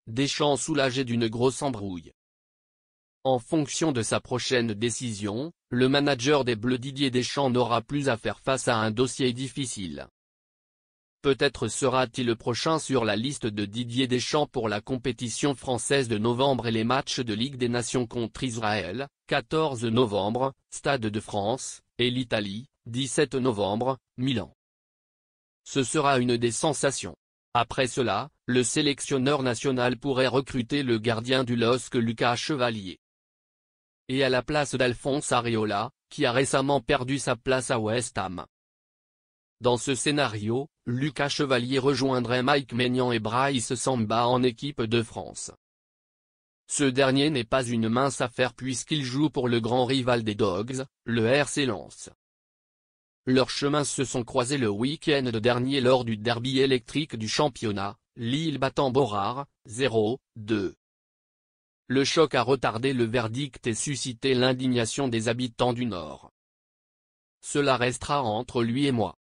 Deschamps soulagé d'une grosse embrouille. En fonction de sa prochaine décision, le manager des Bleus Didier Deschamps n'aura plus à faire face à un dossier difficile. Peut-être sera-t-il le prochain sur la liste de Didier Deschamps pour la compétition française de novembre et les matchs de Ligue des Nations contre Israël, 14 novembre, Stade de France, et l'Italie, 17 novembre, Milan. Ce sera une des sensations. Après cela, le sélectionneur national pourrait recruter le gardien du LOSC Lucas Chevalier. Et à la place d'Alphonse Areola, qui a récemment perdu sa place à West Ham. Dans ce scénario, Lucas Chevalier rejoindrait Mike Maignan et Brice Samba en équipe de France. Ce dernier n'est pas une mince affaire puisqu'il joue pour le grand rival des Dogs, le RC Lens. Leurs chemins se sont croisés le week-end dernier lors du derby électrique du championnat, Lille battant Borar, 0-2. Le choc a retardé le verdict et suscité l'indignation des habitants du Nord. Cela restera entre lui et moi.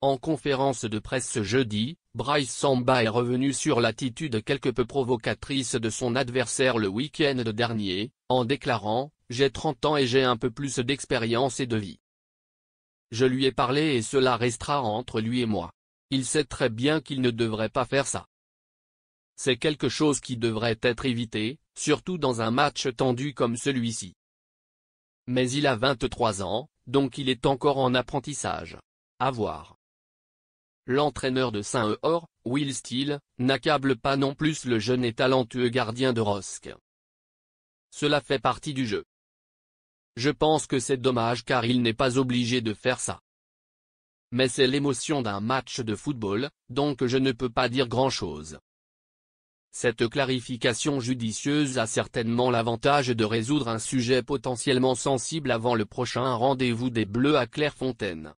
En conférence de presse ce jeudi, Brice Samba est revenu sur l'attitude quelque peu provocatrice de son adversaire le week-end dernier, en déclarant « J'ai 30 ans et j'ai un peu plus d'expérience et de vie. Je lui ai parlé et cela restera entre lui et moi. Il sait très bien qu'il ne devrait pas faire ça. C'est quelque chose qui devrait être évité, surtout dans un match tendu comme celui-ci. Mais il a 23 ans, donc il est encore en apprentissage. À voir. » L'entraîneur de Saint-Eur, Will Steele, n'accable pas non plus le jeune et talentueux gardien de ROSC. Cela fait partie du jeu. Je pense que c'est dommage car il n'est pas obligé de faire ça. Mais c'est l'émotion d'un match de football, donc je ne peux pas dire grand-chose. Cette clarification judicieuse a certainement l'avantage de résoudre un sujet potentiellement sensible avant le prochain rendez-vous des Bleus à Clairefontaine.